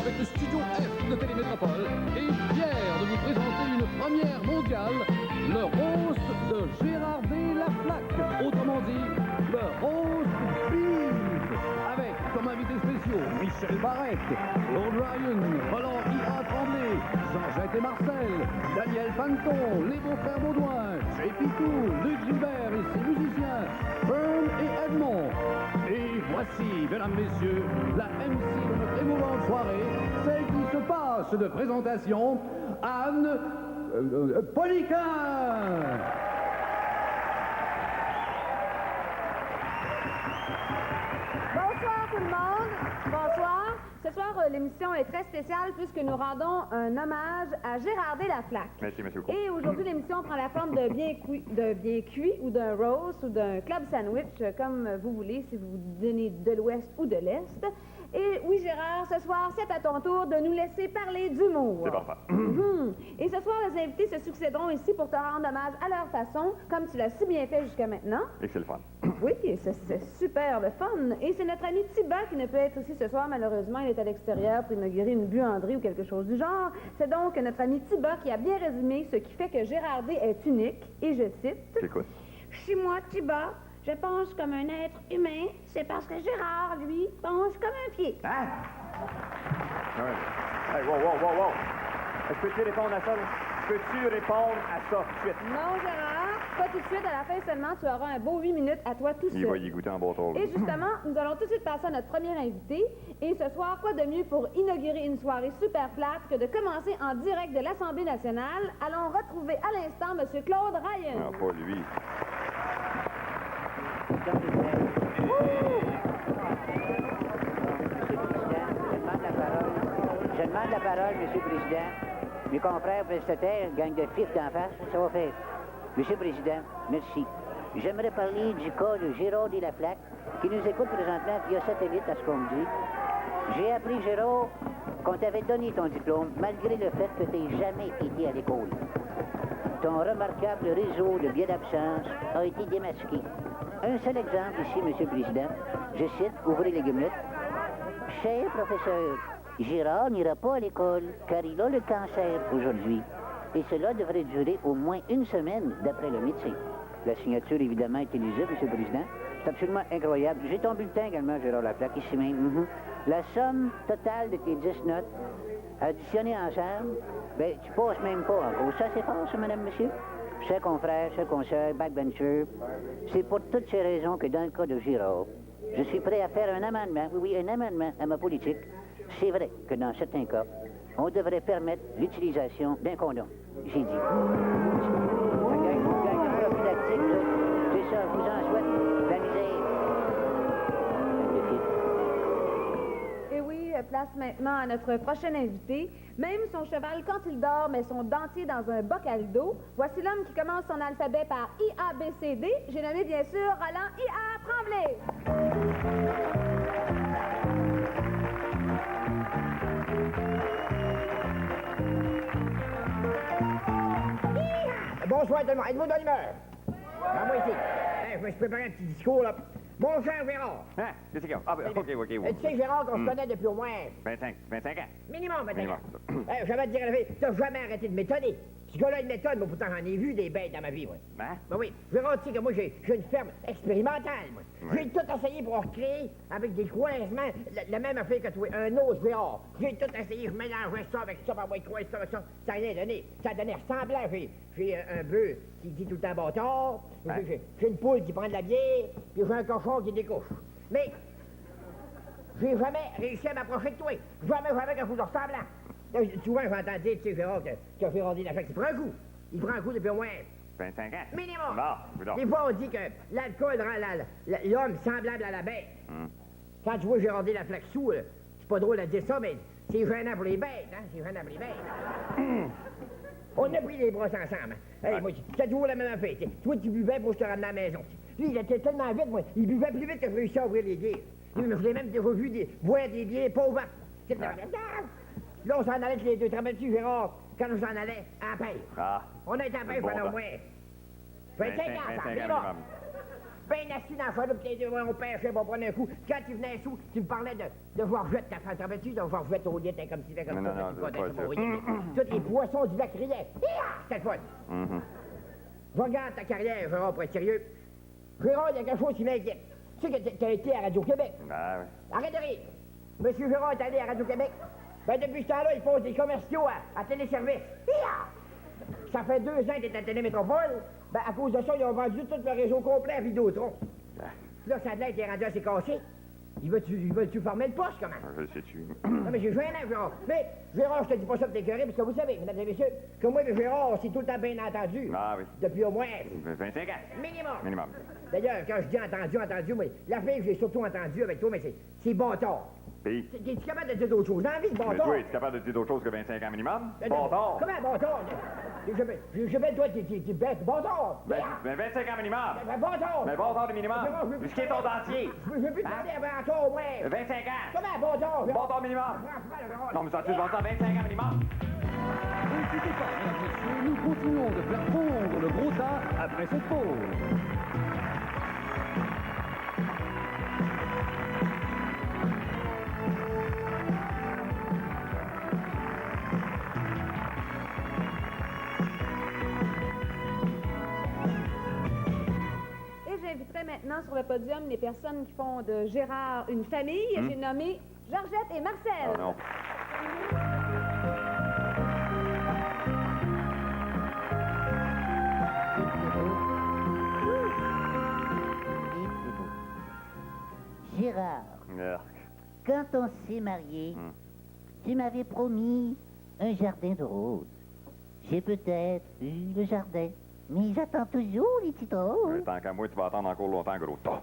avec le Studio F de Télémétropole est fier de vous présenter une première mondiale, le roast de Gérard D. Laflaque, autrement dit, le roast beef, avec comme invités spéciaux Michel Barrette, Claude Ryan, Roland I.A. Tremblay, Jean-Jacques et Marcel, Daniel Panton, les beaux-frères Baudouin, Jay Pitou, Luc Gilbert et ses musiciens, Fern et Edmond. Et voici, mesdames, messieurs, la MC de notre émouvante soirée, celle qui se passe de présentation, Anne Poliquin. Bonsoir tout le monde. Bonsoir. Ce soir, l'émission est très spéciale puisque nous rendons un hommage à Gérard D. Laflaque. Merci, M. Coucou. Et aujourd'hui, l'émission prend la forme de bien cuit ou d'un roast ou d'un club sandwich, comme vous voulez, si vous venez de l'Ouest ou de l'Est. Et oui, Gérard, ce soir, c'est à ton tour de nous laisser parler d'humour. C'est parfait. Et ce soir, les invités se succéderont ici pour te rendre hommage à leur façon, comme tu l'as si bien fait jusqu'à maintenant. Et c'est le fun. Oui, c'est super le fun. Et c'est notre ami Thibaut qui ne peut être ici ce soir. Malheureusement, il est à l'extérieur pour inaugurer une buanderie ou quelque chose du genre. C'est donc notre ami Thibaut qui a bien résumé ce qui fait que Gérard D. est unique. Et je cite... J'écoute. Chez moi, Thibaut, je pense comme un être humain. C'est parce que Gérard, lui, pense comme un pied. Hein? Ouais. Hey, wow. Est-ce que peux-tu répondre à ça, là? Peux-tu répondre à ça tout de suite? Non, Gérard, pas tout de suite. À la fin seulement, tu auras un beau 8 minutes à toi tout seul. Il va y goûter en bâton. Et justement, nous allons tout de suite passer à notre premier invité. Et ce soir, quoi de mieux pour inaugurer une soirée super plate que de commencer en direct de l'Assemblée nationale? Allons retrouver à l'instant M. Claude Ryan. Non, pas lui. Je demande la parole, M. le Président. Mes confrères prestataires, gang de fifs d'en face, ça va faire. M. le Président, merci. J'aimerais parler du cas de Gérard D. Laflaque, qui nous écoute présentement via satellite, à ce qu'on me dit. J'ai appris, Gérard, qu'on t'avait donné ton diplôme, malgré le fait que tu n'aies jamais été à l'école. Ton remarquable réseau de billets d'absence a été démasqué. Un seul exemple ici, M. le Président. Je cite, ouvrez les guillemets. Cher professeur, Gérard n'ira pas à l'école car il a le cancer aujourd'hui. Et cela devrait durer au moins une semaine, d'après le médecin. La signature, évidemment, est élusive, M. le Président. C'est absolument incroyable. J'ai ton bulletin également, Gérard Laflaque, ici même. La somme totale de tes 10 notes, additionnées ensemble, ben, tu passes même pas en gros. Ça, c'est fort, ça, madame, monsieur? Chers confrères, chers consoeurs, backbenchers, c'est pour toutes ces raisons que dans le cas de Gérard, je suis prêt à faire un amendement, oui, un amendement à ma politique. C'est vrai que dans certains cas, on devrait permettre l'utilisation d'un condom. J'ai dit. Ça gagne de prophylactique, là. C'est ça, je vous en souhaite. La misère. Et oui, place maintenant à notre prochain invité. Même son cheval, quand il dort, met son dentier dans un bocal d'eau. Voici l'homme qui commence son alphabet par I-A-B-C-D. J'ai nommé, bien sûr, Roland I.A. Tremblay. Bonsoir tout le monde. Êtes-vous de l'humeur? Ben, moi ici. Hey, je me suis préparé un petit discours, là. Mon cher Gérard. Hein? Qu'est-ce qu'il y a? Ah, ben, OK. Tu sais, Gérard, qu'on se connaît depuis au moins... 25 ans. Minimum 25 ans. Hey, je vais te dire la vérité, t'as jamais arrêté de m'étonner. Ce gars-là, il m'étonne, moi, pourtant, j'en ai vu des bêtes dans ma vie, moi. Hein? Ben oui. Gérard, tu sais que moi, j'ai une ferme expérimentale, moi. Oui. J'ai tout essayé pour en recréer avec des croisements, la même affaire que toi, un os Gérard. J'ai tout essayé, je mélangeais ça avec ça, moi, croise ça avec ça. Ça n'a rien donné. Ça a donné ressemblant. J'ai un bœuf qui dit tout le temps bâtard, j'ai une poule qui prend de la bière, puis j'ai un cochon qui découche. Mais j'ai jamais réussi à m'approcher de toi. Jamais quelque chose de ressemblant. Là, souvent, j'entends dire, tu sais, Gérard, que Gérard dit Laflaque, il prend un coup. Il prend un coup depuis au moins 25 ans. minimum. Bon, Des fois, on dit que l'alcool rend l'homme semblable à la bête. Quand tu vois Gérard D. Laflaque sous, c'est pas drôle de dire ça, mais c'est gênant pour les bêtes, hein? C'est gênant pour les bêtes. On a pris les brosses ensemble. Hein? Hey, moi, c'est toujours la même affaire. Toi, tu buvais pour que je te ramène à la maison. Lui, il était tellement vite, moi. Il buvait plus vite que je réussis à ouvrir les bières. Lui, je l'ai même déjà vu boire des bières pas ouvertes. Là, on s'en allait tous les deux. Te rappelles-tu, Gérard, quand on s'en allait à la pêche? Ah. On a été à la pêche Bon pendant au temps. moins 25 ans, ça. minimum. bien assis dans la chaloupe, les deux, on pêchait, on prenait un coup. Quand tu venais sous, tu me parlais de Georgette, ta femme, t'en rappelles-tu, de Georgette au lit, t'es comme si, t'es comme Non, ça, non, tu c'est potais pas sur ça. mon lit. Tous les poissons du lac criaient. C'était le fun. Je regarde ta carrière, Gérard, pour être sérieux. Gérard, il y a quelque chose qui m'inquiète. Tu sais que t'as été à Radio-Québec. Ah oui. Arrête de rire. Monsieur Gérard est allé à Radio-Québec. Ben, depuis ce temps-là, il pose des commerciaux à Téléservice. Ça fait 2 ans qu'il est à Télémétropole. Ben, à cause de ça, ils ont vendu tout le réseau complet à Vidéotron. Là, ça a l'air qu'il est rendu assez cassé. Ils veulent-tu former le poste, comment? Je le sais-tu. Non, mais j'ai joué un an, Gérard. Mais, Gérard, je te dis pas ça pour t'écœurer, parce que vous savez, mesdames et messieurs, que moi et Gérard, on s'est tout le temps bien entendu. Ah oui. Depuis au moins 25 ans. minimum. Minimum. D'ailleurs, quand je dis entendu, moi, la fille que j'ai surtout entendu avec toi, mais c'est bâtard. Puis, T'es-tu capable de dire d'autres choses? Dans la vie, mais bâtard. toi, es-tu capable de dire d'autre chose que 25 ans minimum? Non, Bâtard. Comment bâtard? Je vais toi, t'es bête, bâtard. Ben 25 ans minimum. Ben, bâtard. Mais bâtard de minimum. Jusqu'à ton dentier. Je veux plus te parler avant toi, au moins. 25 ans. Comment bâtard? Bâtard minimum. Franchement, Gérard. Non, mais ça, tu vas 25 ans minimum. N'hésitez pas, mesdames et messieurs, nous continuons de faire fondre le gros tas après cette pause. Et j'inviterai maintenant sur le podium les personnes qui font de Gérard une famille. J'ai nommé Georgette et Marcel. Oh non. Gérard, Merde. quand on s'est mariés, tu m'avais promis un jardin de roses. J'ai peut-être eu le jardin, mais j'attends toujours les petites roses. Tant qu'à moi, tu vas attendre encore longtemps, gros tas.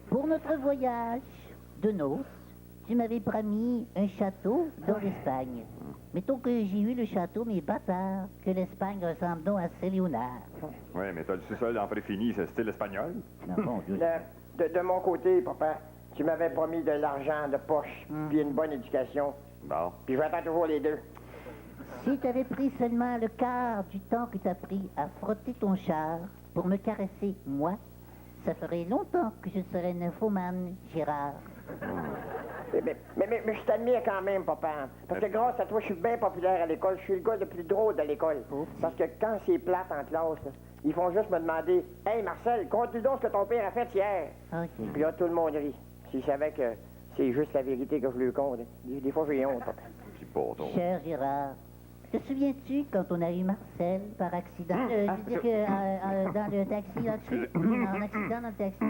Pour notre voyage de noces, tu m'avais promis un château dans l'Espagne. Mettons que j'ai eu le château, mais bâtard, que l'Espagne ressemble donc à Saint-Léonard. Oui, mais t'as le sous-sol en préfini, c'est style espagnol. Non, bon Dieu. De mon côté, papa, tu m'avais promis de l'argent de poche, puis une bonne éducation. Bon. Puis j'attends toujours les deux. Si tu avais pris seulement le quart du temps que tu as pris à frotter ton char pour me caresser, moi, ça ferait longtemps que je serais nymphomane, Gérard. Mais je t'admire quand même, papa. Parce que grâce à toi, je suis bien populaire à l'école. Je suis le gars le plus drôle de l'école. Parce que quand c'est plate en classe, là, ils font juste me demander « Hey, Marcel, conte-nous donc ce que ton père a fait hier. » Ok. Puis là, tout le monde rit. S'ils savaient que c'est juste la vérité que je lui compte. Des fois, j'ai honte, papa. Petit bâton. Cher Gérard, te souviens-tu quand on a eu Marcel par accident? Je veux dire que dans le taxi là-dessus, en accident dans le taxi.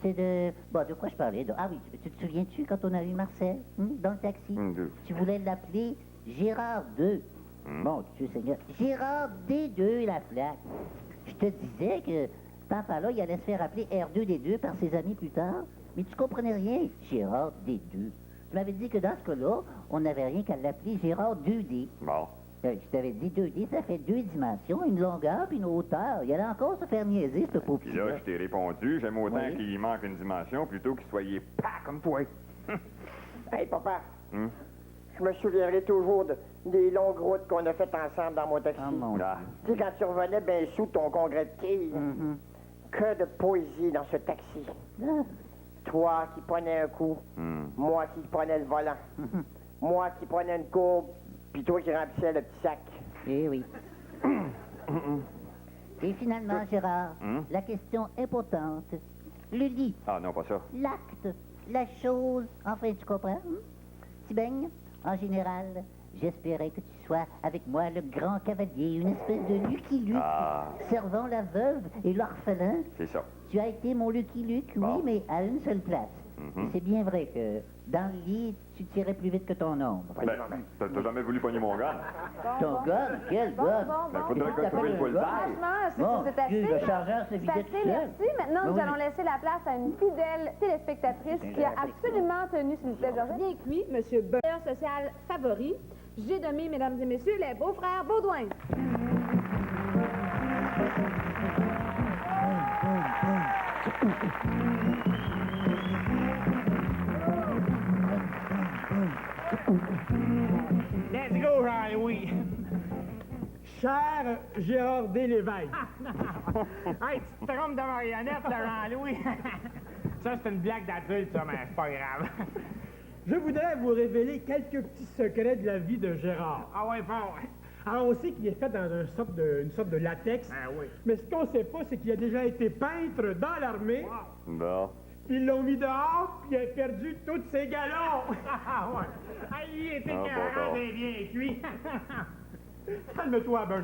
C'est de... Bon, de quoi je parlais? Ah oui, tu te souviens-tu quand on a eu Marcel dans le taxi? Deux. Tu voulais l'appeler Gérard 2. Mon Dieu Seigneur. Gérard D2 la flaque. Je te disais que papa là, il allait se faire appeler R2D2 par ses amis plus tard. Mais tu comprenais rien, Gérard D2. Tu m'avais dit que dans ce cas-là, on n'avait rien qu'à l'appeler Gérard 2D. Bon. Je t'avais dit 2D, ça fait 2 dimensions, une longueur puis une hauteur. Il allait encore se faire niaiser, ce pauvre Puis petit là, gars. je t'ai répondu, j'aime autant Oui. qu'il manque une dimension plutôt qu'il soit pas comme toi. Hey, papa, Hum? je me souviendrai toujours des longues routes qu'on a faites ensemble dans mon taxi. Oh mon Dieu. Ah. Tu sais, quand tu revenais bien sous ton congrès de quilles, Mhm. que de poésie dans ce taxi. Ah. Toi qui prenais un coup, moi qui prenais le volant, moi qui prenais une courbe, puis toi qui remplissais le petit sac. Eh oui. Et finalement, Gérard, Hum? la question importante. Le lit, Ah non, pas ça. l'acte, la chose, enfin, tu comprends? Tu baignes? En général, j'espérais que tu sois avec moi le grand cavalier, une espèce de Lucky Luke, Ah. servant la veuve et l'orphelin. C'est ça. Tu as été mon Lucky Luke, Bon. oui, mais à une seule place. Mhm. Et c'est bien vrai que dans le lit, tu tirais plus vite que ton ombre. Ben, t'as jamais voulu pogner mon gun? Ton gun? Quel Bon, gun? bon, Ben, bon. faudrait que tu trouves une poule taille. Franchement, c'est assez. Dieu, le chargeur se C'est vidait assez, tout seul. merci. Maintenant, Ben nous oui, allons mais- laisser la place à une fidèle téléspectatrice qui a absolument tenu, s'il vous plaît, Georges. Bien que lui, M. Bailleur social favori, j'ai nommé, mesdames et messieurs, les beaux-frères Baudouin. Let's go, Riley. Cher Gérard D. Lévesque, Hey, tu te trompes de marionnette, là, Jean-Louis. Ça, c'est une blague d'adulte, ça, mais c'est pas grave. je voudrais vous révéler quelques petits secrets de la vie de Gérard. Ah ouais, fort. Alors, on sait qu'il est fait dans une sorte de latex, Ah oui. mais ce qu'on sait pas, c'est qu'il a déjà été peintre dans l'armée, Bon. puis ils l'ont mis dehors, puis il a perdu tous ses galons. Ah ouais. Ah, il était Ah, bon, carré bon. bien cuit. Calme-toi, Bern.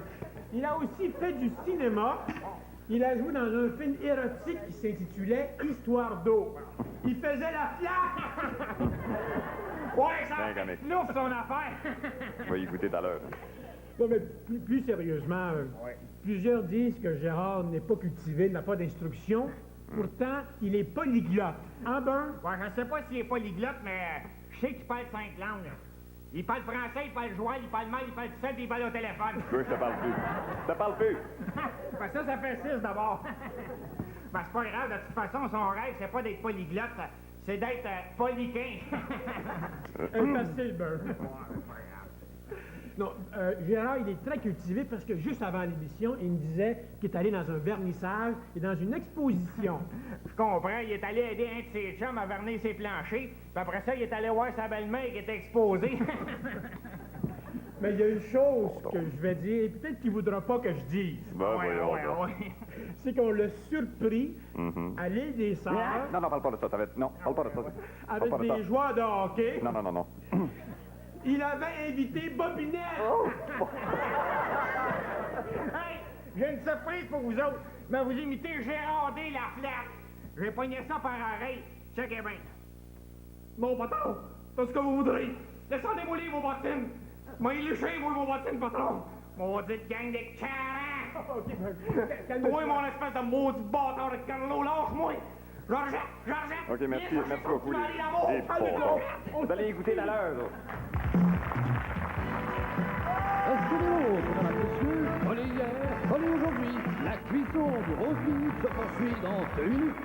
Il a aussi fait du cinéma. Il a joué dans un film érotique qui s'intitulait Histoire d'eau. Il faisait la flaque. Ouais, ça Bien comique. louffe son affaire. On va y goûter tout à l'heure. Non, mais plus sérieusement, plusieurs disent que Gérard n'est pas cultivé, n'a pas d'instruction. Pourtant, il est polyglotte. Hein, Bern? Ouais, je sais pas s'il est polyglotte, mais je sais qu'il parle 5 langues. Il parle français, il parle joual, il parle mal, il parle tout seul, puis il parle au téléphone. Je te parle plus. Je te parle plus. Ben ça fait 6 d'abord. Ben c'est pas grave, de toute façon, son rêve, c'est pas d'être polyglotte, c'est d'être polyquin. Facile, Bern. Non, Gérard, il est très cultivé parce que juste avant l'émission, il me disait qu'il est allé dans un vernissage et dans une exposition. Je comprends, il est allé aider un de ses chums à vernir ses planchers, puis après ça, il est allé voir sa belle-mère qui était exposée. Mais il y a une chose que je vais dire, et peut-être qu'il voudra pas que je dise, Ben, voyons donc. ouais. c'est qu'on l'a surpris à l'île des Sœurs Non, non, parle pas de ça. Non, parle pas de ça. Parle avec pas de ça. des joueurs de hockey. Non, non, non, non. Il avait invité Bobinette. Hey, j'ai une surprise pour vous autres. Mais vous imitez Gérard D. Laflaque. J'ai pogné ça par oreille. Checkez bien. Mon patron, c'est ce que vous voudrez. Laissez démolir vos bottines. Mais léchez vos bottines, patron. Maudite gang de carans. OK, calme-toi. Toi, mon espèce de maudit bâtard de Carlo, lâche-moi. Georgette. OK, merci, Viens merci chercher beaucoup. ton petit mari d'amour. Les pauvres. Vous allez y goûter tout à l'heure, là. Assumez-vous, mesdames et messieurs, prenez hier, prenez aujourd'hui. La cuisson du roast beef se poursuit dans 2 minutes.